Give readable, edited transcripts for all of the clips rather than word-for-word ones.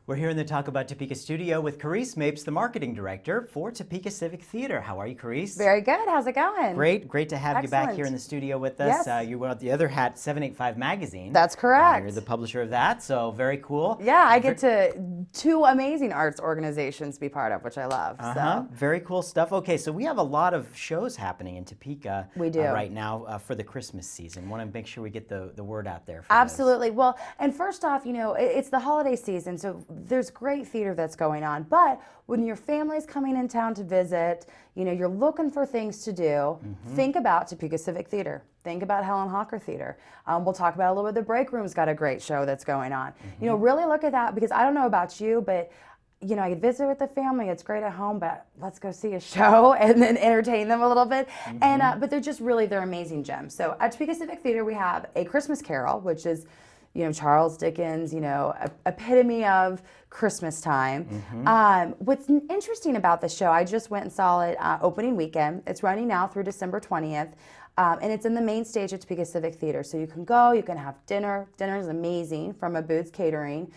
We're here in the Talk About Topeka studio with Kerrice Mapes, the marketing director for Topeka Civic Theater. How are you, Kerrice? Very good. How's it going? Great to have you back here in the studio with us. Yes. You were at the other hat, 785 Magazine. That's correct. You're the publisher of that, so very cool. Yeah, I get to two amazing arts organizations be part of, which I love. So. Very cool stuff. Okay, so we have a lot of shows happening in Topeka we do. Right now for the Christmas season. Want to make sure we get the word out there for Absolutely. those. Well, and first off, you know, it's the holiday season, so there's great theater that's going on. But when your family's coming in town to visit, you know, you're looking for things to do, think about Topeka Civic Theater. Think about Helen Hawker Theater. We'll talk about a little bit. The Break Room's got a great show that's going on. You know, really look at that, because I don't know about you, but you know, I could visit with the family. It's great at home, but let's go see a show and then entertain them a little bit. And but they're amazing gems. So at Topeka Civic Theater, we have A Christmas Carol, which is, you know, Charles Dickens, you know, epitome of Christmas time. What's interesting about the show, I just went and saw it opening weekend. It's running now through December 20th. And it's in the main stage at Topeka Civic Theater. So you can go, you can have dinner. Dinner is amazing from a Booth's Catering.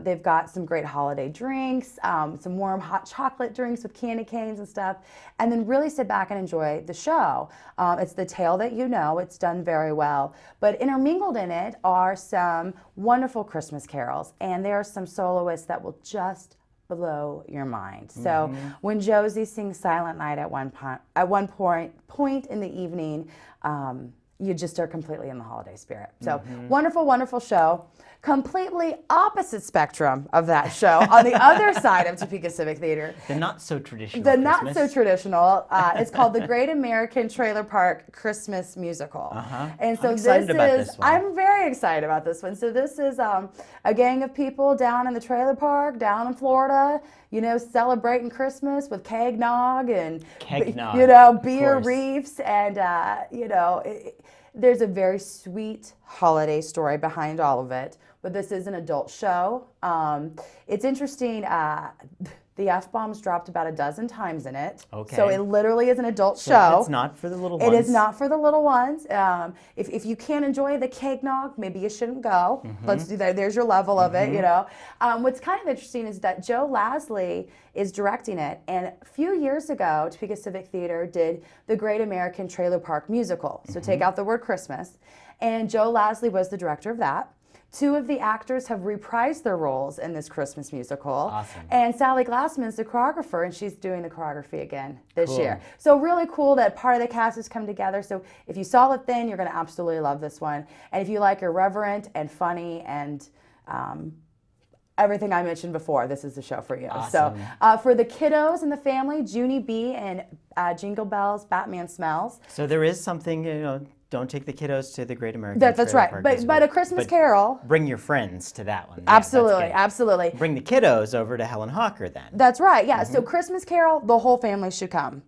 They've got some great holiday drinks, some warm hot chocolate drinks with candy canes and stuff. And then really sit back and enjoy the show. It's the tale that you know. It's done very well. But intermingled in it are some wonderful Christmas carols. And there are some soloists that will just blow your mind. So when Josie sings Silent Night at one point in the evening, you just are completely in the holiday spirit. So wonderful show. Completely opposite spectrum of that show on the other side of Topeka Civic Theater. The not so traditional The Christmas. not so traditional. It's called the Great American Trailer Park Christmas Musical. And so I'm very excited about this one. So this is a gang of people down in the trailer park, down in Florida, you know, celebrating Christmas with kegnog and you know, beer reefs and you know, there's a very sweet holiday story behind all of it, but this is an adult show. It's interesting, the F-bombs dropped about a dozen times in it. Okay. So it literally is an adult show. It's not for the little ones. It is not for the little ones. If you can't enjoy the kegnog, maybe you shouldn't go. Let's do that. There's your level of it, you know. What's kind of interesting is that Joe Lasley is directing it. And a few years ago, Topeka Civic Theater did the Great American Trailer Park Musical. So take out the word Christmas. And Joe Lasley was the director of that. Two of the actors have reprised their roles in this Christmas musical. Awesome. And Sally Glassman's the choreographer, and she's doing the choreography again this year. So really cool that part of the cast has come together. So if you saw it then, you're going to absolutely love this one. And if you like irreverent and funny and everything I mentioned before, this is the show for you. Awesome. So for the kiddos and the family, Junie B and Jingle Bells, Batman Smells. So there is something, you know, don't take the kiddos to the Great American That's Trailer right. Park But A Christmas Carol. Bring your friends to that one. Absolutely, absolutely. Bring the kiddos over to Helen Hawker then. That's right, yeah. So Christmas Carol, the whole family should come.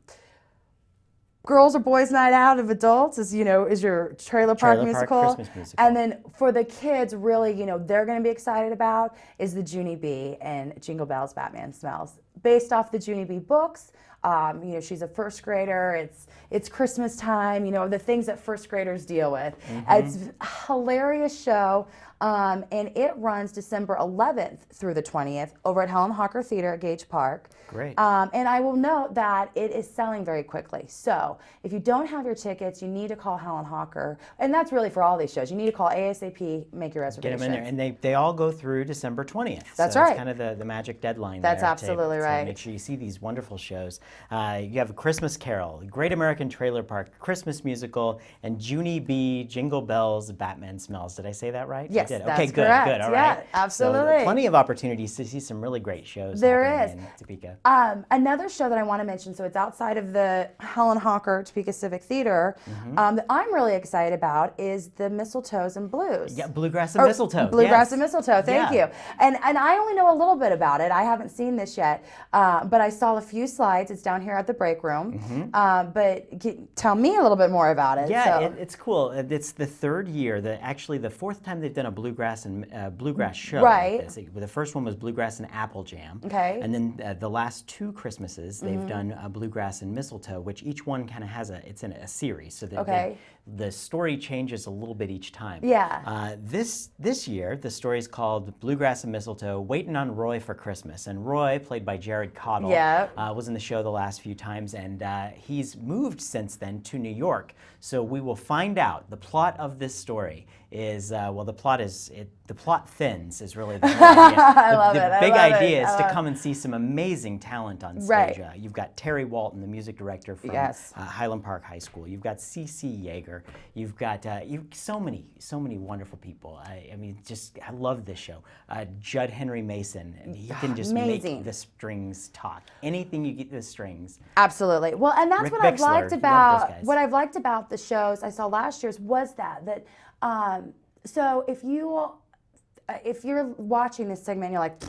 Girls or boys night out of adults is, you know, is your trailer park musical. Christmas musical. And then for the kids, really, you know, they're going to be excited about is the Junie B and Jingle Bells, Batman Smells. Based off the Junie B books, you know, she's a first grader. It's Christmas time, you know, the things that first graders deal with. It's a hilarious show. And it runs December 11th through the 20th over at Helen Hawker Theater at Gage Park. Great. And I will note that it is selling very quickly. So if you don't have your tickets, you need to call Helen Hawker. And that's really for all these shows. You need to call ASAP, make your reservations. Get them in there. And they all go through December 20th. That's so right. It's kind of the magic deadline That's there absolutely right. make sure you see these wonderful shows. You have A Christmas Carol, Great American Trailer Park, Christmas Musical, and Junie B, Jingle Bells, Batman Smells. Did I say that right? Yes, I did. that's okay, good, correct. good. All right. Yeah, absolutely. So plenty of opportunities to see some really great shows. There is. In Topeka. Another show that I want to mention, so it's outside of the Helen Hawker Topeka Civic Theater, that I'm really excited about is the Mistletoes and Blues. Yeah, Bluegrass and Mistletoe. Bluegrass and Mistletoe, thank you. And I only know a little bit about it. I haven't seen this yet, but I saw a few slides. It's down here at the break room. But tell me a little bit more about it. Yeah, So. it's cool. It's the third year, actually the fourth time they've done a bluegrass show. Right. Like this. The first one was bluegrass and apple jam. Okay. And then the last two Christmases they've done bluegrass and mistletoe, which each one kind of has it's in a series, so that the story changes a little bit each time. Yeah. This year the story is called Bluegrass and Mistletoe: Waiting on Roy for Christmas, and Roy, played by Jared Cottle, was in the show the last few times, and he's moved since then to New York. So we will find out. The plot of this story is the plot thins is really the whole idea. I love the it. big idea is to come and see some amazing talent on stage. Right. You've got Terry Walton, the music director from Highland Park High School. You've got C.C. Yeager. You've got so many wonderful people. I mean, I love this show. Judd Henry Mason, and he can just make the strings talk. Anything you get the strings. Absolutely. Well, and that's Rick what I've Bixler, liked love about those guys. what I've liked about the shows I saw last year's was that so if you're watching this segment, you're like,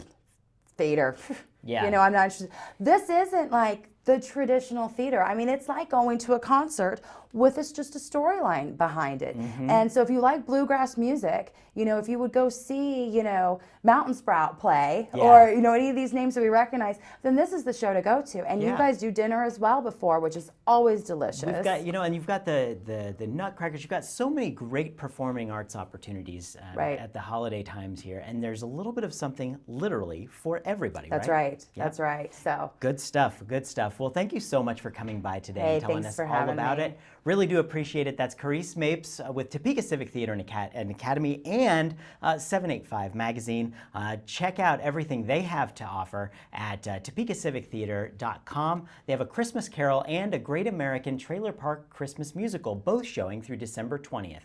theater. Yeah. You know, I'm not interested. This isn't like the traditional theater. I mean, it's like going to a concert with just a storyline behind it. And so if you like bluegrass music, you know, if you would go see, you know, Mountain Sprout play or, you know, any of these names that we recognize, then this is the show to go to. And you guys do dinner as well before, which is always delicious. We've got, you know, and you've got the Nutcrackers. You've got so many great performing arts opportunities at the holiday times here. And there's a little bit of something literally for everybody, That's right. That's right. So good stuff. Good stuff. Well, thank you so much for coming by today and telling us all about it. Really do appreciate it. That's Kerrice Mapes with Topeka Civic Theater and Academy and 785 Magazine. Check out everything they have to offer at topekacivictheater.com. They have a Christmas Carol and a Great American Trailer Park Christmas Musical, both showing through December 20th.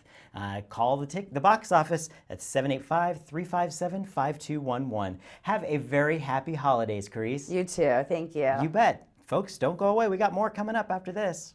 Call the box office at 785-357-5211. Have a very happy holidays, Kerrice. you too. Thank you. You bet. Folks, don't go away. We got more coming up after this.